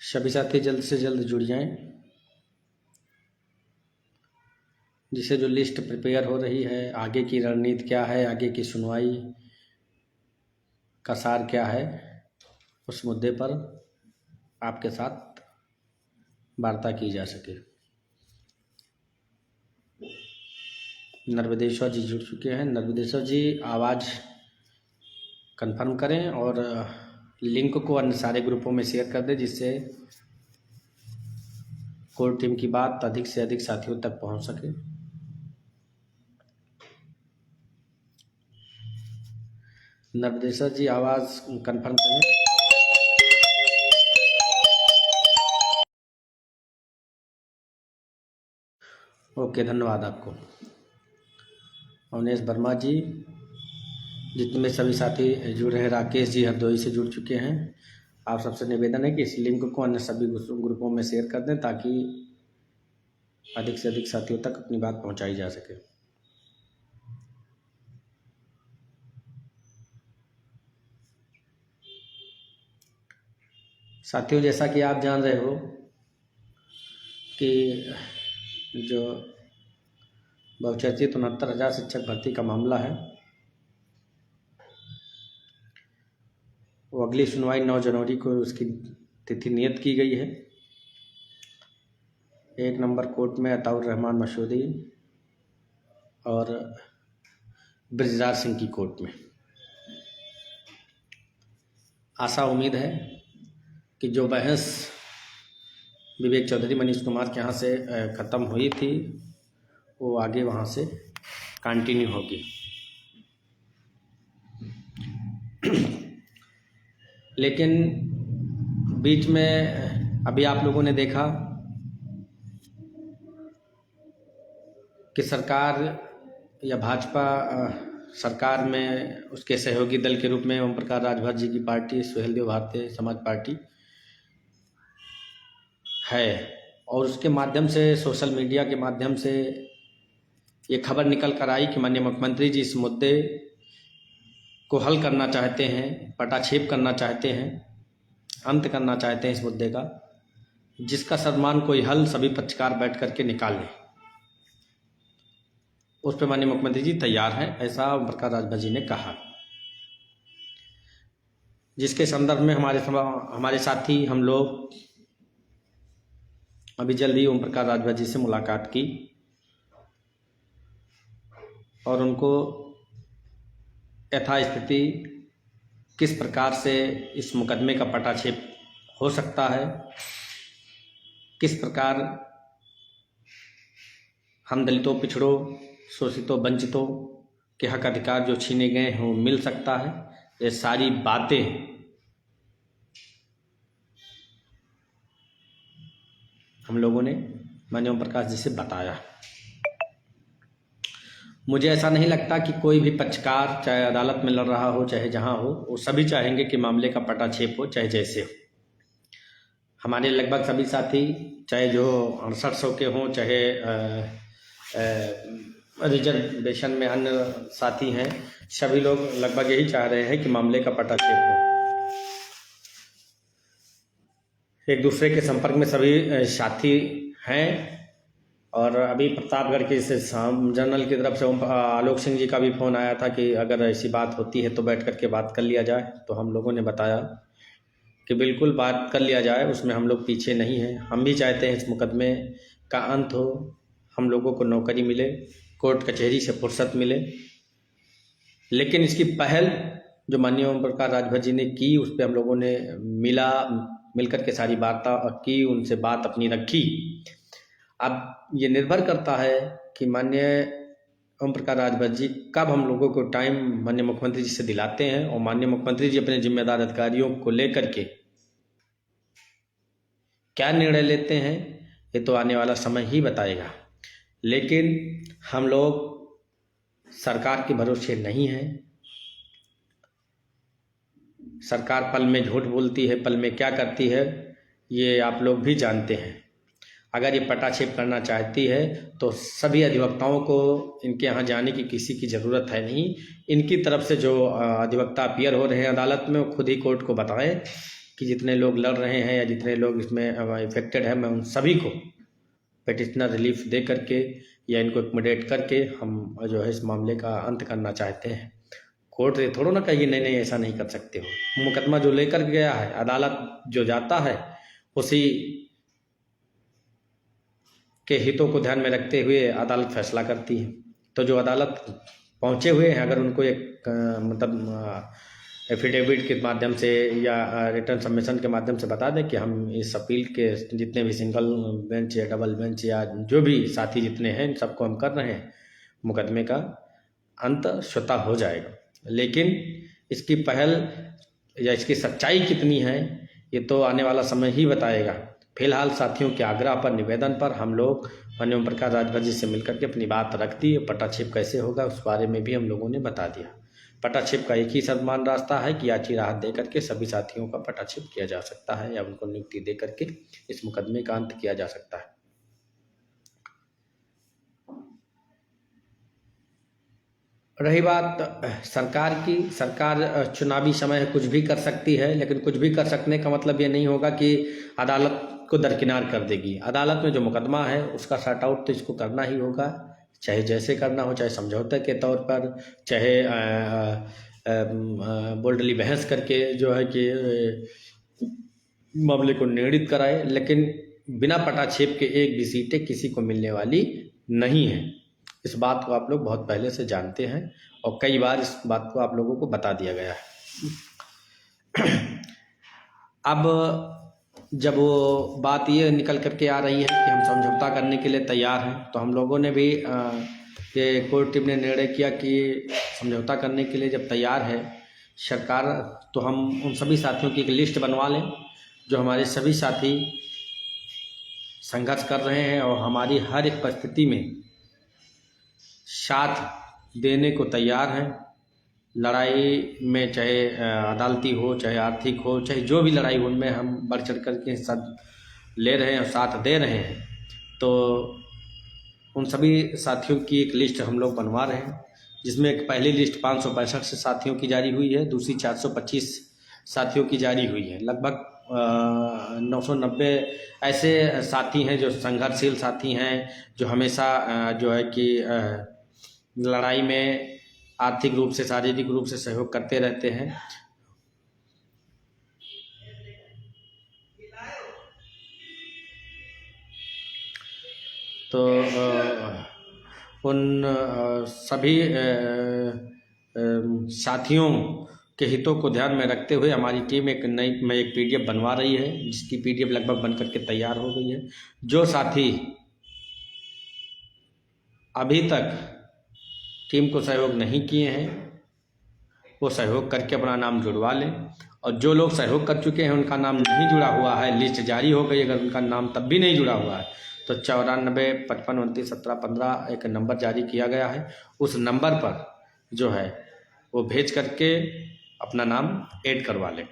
सभी साथी जल्द से जल्द जुड़ जाएं, जिससे जो लिस्ट प्रिपेयर हो रही है, आगे की रणनीति क्या है, आगे की सुनवाई का सार क्या है, उस मुद्दे पर आपके साथ वार्ता की जा सके। नर्मदेश्वर जी जुड़ चुके हैं। नर्मदेश्वर जी आवाज़ कंफर्म करें और लिंक को अन्य सारे ग्रुपों में शेयर कर दें, जिससे कोर टीम की बात अधिक से अधिक साथियों तक पहुंच सके। नर्मदेश्वर जी आवाज़ कंफर्म करें। ओके, धन्यवाद आपको। अवनेश वर्मा जी, जितने सभी साथी जुड़े हैं, राकेश जी हरदोई से जुड़ चुके हैं। आप सबसे निवेदन है कि इस लिंक को अन्य सभी ग्रुपों में शेयर कर दें, ताकि अधिक से अधिक साथियों तक अपनी बात पहुंचाई जा सके। साथियों, जैसा कि आप जान रहे हो कि जो बहुचर्चित 69,000 शिक्षक भर्ती का मामला है, वो अगली सुनवाई 9 जनवरी को उसकी तिथि नियत की गई है। 1 नंबर कोर्ट में अताउर रहमान मसूदी और ब्रिजराज सिंह की कोर्ट में। आशा उम्मीद है कि जो बहस विवेक चौधरी मनीष कुमार के यहाँ से ख़त्म हुई थी, वो आगे वहाँ से कंटिन्यू होगी। लेकिन बीच में अभी आप लोगों ने देखा कि सरकार या भाजपा सरकार में उसके सहयोगी दल के रूप में ओम प्रकाश राजभर जी की पार्टी सुहेलदेव भारतीय समाज पार्टी है, और उसके माध्यम से, सोशल मीडिया के माध्यम से ये खबर निकल कर आई कि माननीय मुख्यमंत्री जी इस मुद्दे को हल करना चाहते हैं, पटाक्षेप करना चाहते हैं, अंत करना चाहते हैं इस मुद्दे का, जिसका सर्वमान्य कोई हल सभी पक्षकार बैठ करके निकाल लें। उस पर माननीय मुख्यमंत्री जी तैयार हैं, ऐसा ओम प्रकाश राजभर जी ने कहा, जिसके संदर्भ में हमारे साथी हम लोग अभी जल्द ही ओम प्रकाश राजभर जी से मुलाकात की और उनको यथास्थिति किस प्रकार से इस मुकदमे का पटाक्षेप हो सकता है, किस प्रकार हम दलितों, पिछड़ों, शोषितों, वंचितों के हक अधिकार जो छीने गए हैं वो मिल सकता है, ये सारी बातें हम लोगों ने माननीय ओम प्रकाश जी से बताया। मुझे ऐसा नहीं लगता कि कोई भी पक्षकार, चाहे अदालत में लड़ रहा हो, चाहे जहां हो, वो सभी चाहेंगे कि मामले का पटाक्षेप हो, चाहे जैसे हो। हमारे लगभग सभी साथी, चाहे जो 6800 के हों, चाहे रिजर्वेशन में अन्य साथी हैं, सभी लोग लगभग यही चाह रहे हैं कि मामले का पटाक्षेप हो। एक दूसरे के संपर्क में सभी साथी हैं, और अभी प्रतापगढ़ के जैसे जनरल की तरफ से आलोक सिंह जी का भी फ़ोन आया था कि अगर ऐसी बात होती है तो बैठ कर के बात कर लिया जाए। तो हम लोगों ने बताया कि बिल्कुल बात कर लिया जाए, उसमें हम लोग पीछे नहीं हैं। हम भी चाहते हैं इस मुकदमे का अंत हो, हम लोगों को नौकरी मिले, कोर्ट कचहरी से फुर्सत मिले। लेकिन इसकी पहल जो माननीय ओम प्रकाश राजभर जी ने की, उस पर हम लोगों ने मिलकर के सारी वार्ता की, उनसे बात अपनी रखी। अब ये निर्भर करता है कि माननीय ओम प्रकाश राजभर जी कब हम लोगों को टाइम माननीय मुख्यमंत्री जी से दिलाते हैं, और माननीय मुख्यमंत्री जी अपने जिम्मेदार अधिकारियों को लेकर के क्या निर्णय लेते हैं, ये तो आने वाला समय ही बताएगा। लेकिन हम लोग सरकार के भरोसे नहीं हैं। सरकार पल में झूठ बोलती है, पल में क्या करती है, ये आप लोग भी जानते हैं। अगर ये पटाक्षेप करना चाहती है तो सभी अधिवक्ताओं को इनके यहाँ जाने की किसी की ज़रूरत है नहीं। इनकी तरफ से जो अधिवक्ता अपीयर हो रहे हैं अदालत में, वो खुद ही कोर्ट को बताएं कि जितने लोग लड़ रहे हैं या जितने लोग इसमें इफेक्टेड है, मैं उन सभी को पेटिशनर रिलीफ दे करके या इनको एकमोडेट करके हम जो है इस मामले का अंत करना चाहते हैं। कोर्ट ये थोड़ा ना कहेगी नहीं नहीं ऐसा नहीं कर सकते हो। मुकदमा जो लेकर गया है, अदालत जो जाता है, उसी के हितों को ध्यान में रखते हुए अदालत फैसला करती है। तो जो अदालत पहुंचे हुए हैं, अगर उनको एक मतलब एफिडेविट के माध्यम से या रिटर्न सबमिशन के माध्यम से बता दें कि हम इस अपील के जितने भी सिंगल बेंच या डबल बेंच या जो भी साथी जितने हैं इन सबको हम कर रहे हैं, मुकदमे का अंत स्वतः हो जाएगा। लेकिन इसकी पहल या इसकी सच्चाई कितनी है ये तो आने वाला समय ही बताएगा। फिलहाल साथियों के आग्रह पर, निवेदन पर हम लोग माननीय ओम प्रकाश राजभर जी से मिलकर के अपनी बात रख दी। पटाक्षेप कैसे होगा उस बारे में भी हम लोगों ने बता दिया। पटाक्षेप का एक ही समान रास्ता है कि याची राहत दे करके सभी साथियों का पटाक्षेप किया जा सकता है या उनको नियुक्ति दे करके इस मुकदमे का अंत किया जा सकता है। रही बात सरकार की, सरकार चुनावी समय है कुछ भी कर सकती है, लेकिन कुछ भी कर सकने का मतलब ये नहीं होगा कि अदालत को दरकिनार कर देगी। अदालत में जो मुकदमा है उसका सॉर्ट आउट तो इसको करना ही होगा, चाहे जैसे करना हो, चाहे समझौते के तौर पर, चाहे बोल्डली बहस करके जो है कि मामले को निर्णित कराए, लेकिन बिना पटाक्षेप के एक भी सीटें किसी को मिलने वाली नहीं है। इस बात को आप लोग बहुत पहले से जानते हैं और कई बार इस बात को आप लोगों को बता दिया गया है। अब जब वो बात ये निकल करके आ रही है कि हम समझौता करने के लिए तैयार हैं, तो हम लोगों ने भी ये कोर्ट टीम ने निर्णय किया कि समझौता करने के लिए जब तैयार है सरकार, तो हम उन सभी साथियों की एक लिस्ट बनवा लें जो हमारे सभी साथी संघर्ष कर रहे हैं और हमारी हर एक परिस्थिति में साथ देने को तैयार हैं। लड़ाई में चाहे अदालती हो, चाहे आर्थिक हो, चाहे जो भी लड़ाई हो, उनमें हम बढ़ चढ़ करके हिस्सा ले रहे हैं और साथ दे रहे हैं। तो उन सभी साथियों की एक लिस्ट हम लोग बनवा रहे हैं, जिसमें एक पहली लिस्ट 565 साथियों की जारी हुई है, दूसरी 425 साथियों की जारी हुई है। लगभग 990 ऐसे साथी हैं जो संघर्षशील साथी हैं, जो हमेशा जो है कि लड़ाई में आर्थिक रूप से, शारीरिक रूप से सहयोग करते रहते हैं। तो उन सभी साथियों के हितों को ध्यान में रखते हुए हमारी टीम एक पीडीएफ बनवा रही है, जिसकी पीडीएफ लगभग बन करके तैयार हो गई है। जो साथी अभी तक टीम को सहयोग नहीं किए हैं वो सहयोग करके अपना नाम जुड़वा लें, और जो लोग सहयोग कर चुके हैं उनका नाम नहीं जुड़ा हुआ है, लिस्ट जारी हो गई, अगर उनका नाम तब भी नहीं जुड़ा हुआ है तो 94 55 29 17 15 एक नंबर जारी किया गया है, उस नंबर पर जो है वो भेज करके अपना नाम ऐड करवा लें।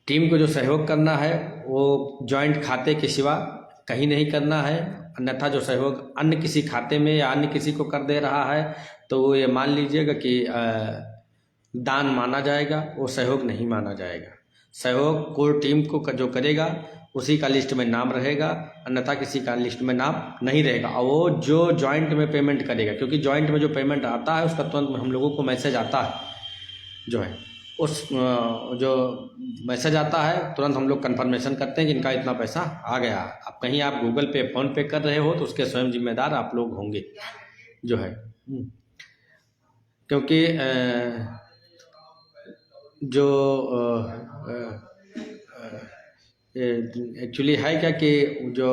टीम को जो सहयोग करना है वो जॉइंट खाते के सिवा कहीं नहीं करना है, अन्यथा जो सहयोग अन्य किसी खाते में या अन्य किसी को कर दे रहा है तो वो ये मान लीजिएगा कि दान माना जाएगा, वो सहयोग नहीं माना जाएगा। सहयोग कोर टीम को जो करेगा उसी का लिस्ट में नाम रहेगा, अन्यथा किसी का लिस्ट में नाम नहीं रहेगा। और वो जो जॉइंट में पेमेंट करेगा, क्योंकि जॉइंट में जो पेमेंट आता है उसका तुरंत हम लोगों को मैसेज आता है, जो है उस जो मैसेज आता है तुरंत हम लोग कंफर्मेशन करते हैं कि इनका इतना पैसा आ गया। अब कहीं आप गूगल पे, फ़ोन पे कर रहे हो तो उसके स्वयं जिम्मेदार आप लोग होंगे, जो है क्योंकि जो एक्चुअली है क्या कि जो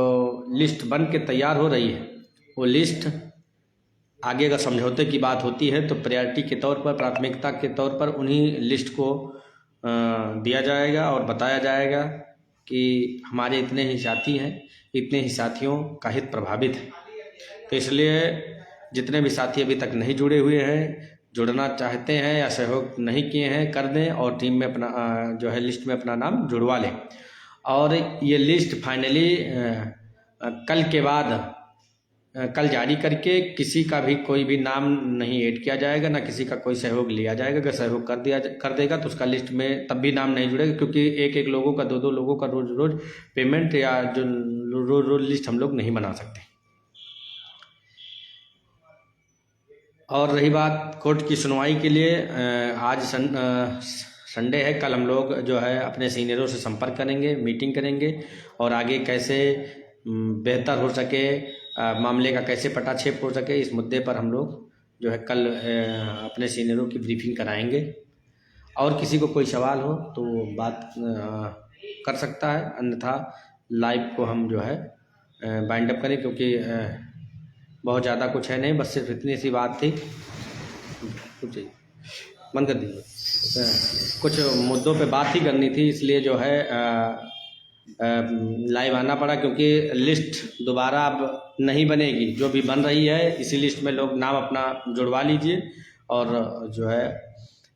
लिस्ट बन के तैयार हो रही है वो लिस्ट आगे अगर समझौते की बात होती है तो प्रायोरिटी के तौर पर, प्राथमिकता के तौर पर उन्हीं लिस्ट को दिया जाएगा और बताया जाएगा कि हमारे इतने ही साथी हैं, इतने ही साथियों का हित प्रभावित है। तो इसलिए जितने भी साथी अभी तक नहीं जुड़े हुए हैं, जुड़ना चाहते हैं या सहयोग नहीं किए हैं, कर दें और टीम में अपना जो है लिस्ट में अपना नाम जुड़वा लें। और ये लिस्ट फाइनली कल के बाद कल जारी करके किसी का भी कोई भी नाम नहीं ऐड किया जाएगा, ना किसी का कोई सहयोग लिया जाएगा। अगर सहयोग कर देगा तो उसका लिस्ट में तब भी नाम नहीं जुड़ेगा, क्योंकि एक एक लोगों का, दो दो लोगों का रोज रोज पेमेंट या जो रोज रोज लिस्ट हम लोग नहीं बना सकते। और रही बात कोर्ट की सुनवाई के लिए, आज संडे है, कल हम लोग जो है अपने सीनियरों से संपर्क करेंगे, मीटिंग करेंगे और आगे कैसे बेहतर हो सके, मामले का कैसे पटाक्षेप हो सके, इस मुद्दे पर हम लोग जो है कल अपने सीनियरों की ब्रीफिंग कराएंगे। और किसी को कोई सवाल हो तो बात कर सकता है, अन्यथा लाइव को हम जो है बाइंड अप करें, क्योंकि बहुत ज़्यादा कुछ है नहीं, बस सिर्फ इतनी सी बात थी। कुछ बंद कर दीजिए, कुछ मुद्दों पे बात ही करनी थी, इसलिए जो है लाइव आना पड़ा, क्योंकि लिस्ट दोबारा अब नहीं बनेगी। जो भी बन रही है इसी लिस्ट में लोग नाम अपना जुड़वा लीजिए, और जो है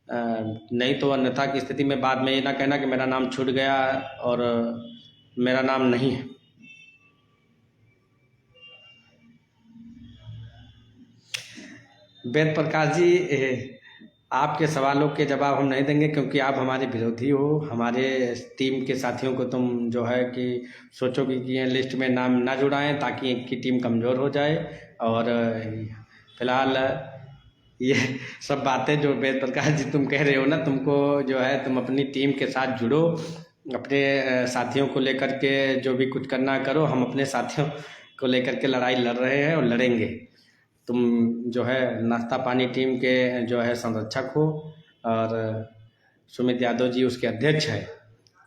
नहीं तो अन्यथा की स्थिति में बाद में ये ना कहना कि मेरा नाम छूट गया और मेरा नाम नहीं है। वेद प्रकाश जी, आपके सवालों के जवाब हम नहीं देंगे, क्योंकि आप हमारे विरोधी हो। हमारे टीम के साथियों को तुम जो है कि सोचोगे कि ये लिस्ट में नाम ना जुड़ाएं ताकि इनकी टीम कमज़ोर हो जाए। और फिलहाल ये सब बातें जो वेद प्रकाश जी तुम कह रहे हो ना, तुमको जो है तुम अपनी टीम के साथ जुड़ो, अपने साथियों को लेकर के जो भी कुछ करना करो। हम अपने साथियों को लेकर के लड़ाई लड़ रहे हैं और लड़ेंगे। तुम जो है नाश्ता पानी टीम के जो है संरक्षक हो, और सुमित यादव जी उसके अध्यक्ष हैं।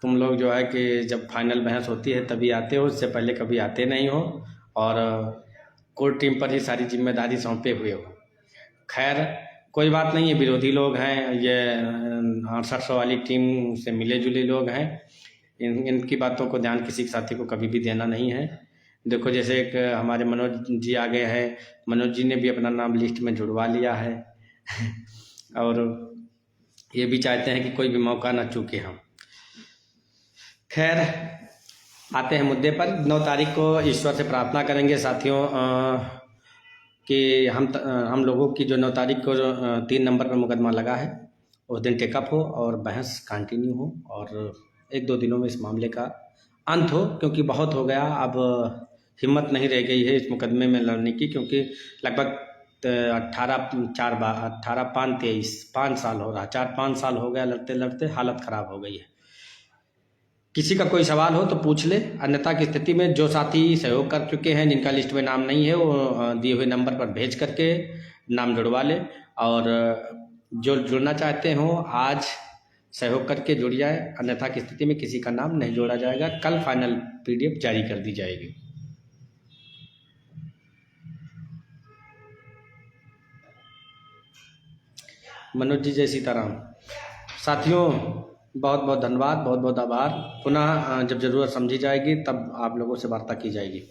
तुम लोग जो है कि जब फाइनल बहस होती है तभी आते हो, इससे पहले कभी आते नहीं हो, और कोर टीम पर ही सारी जिम्मेदारी सौंपे हुए हो। खैर कोई बात नहीं है, विरोधी लोग हैं, ये 6800 वाली टीम से मिले जुले लोग हैं। इनकी बातों को ध्यान किसी साथी को कभी भी देना नहीं है। देखो जैसे एक हमारे मनोज जी आ गए हैं, मनोज जी ने भी अपना नाम लिस्ट में जुड़वा लिया है और ये भी चाहते हैं कि कोई भी मौका ना चूके हम। खैर आते हैं मुद्दे पर। 9 तारीख को ईश्वर से प्रार्थना करेंगे साथियों कि हम लोगों की जो 9 तारीख को जो 3 नंबर पर मुकदमा लगा है उस दिन टेकअप हो और बहस कंटिन्यू हो, और 1-2 दिनों में इस मामले का अंत हो, क्योंकि बहुत हो गया। अब हिम्मत नहीं रह गई है इस मुकदमे में लड़ने की, क्योंकि लगभग 5 साल हो रहा, 4-5 साल हो गया लड़ते लड़ते, हालत ख़राब हो गई है। किसी का कोई सवाल हो तो पूछ ले, अन्यथा की स्थिति में जो साथी सहयोग कर चुके हैं, जिनका लिस्ट में नाम नहीं है, वो दिए हुए नंबर पर भेज करके नाम जुड़वा ले, और जो जुड़ना चाहते हो आज सहयोग करके जुड़ जाए, अन्यथा की स्थिति में किसी का नाम नहीं जोड़ा जाएगा। कल फाइनल PDF जारी कर दी जाएगी। मनोज जी जय सीताराम। साथियों बहुत बहुत धन्यवाद, बहुत बहुत आभार। पुनः जब ज़रूरत समझी जाएगी तब आप लोगों से वार्ता की जाएगी।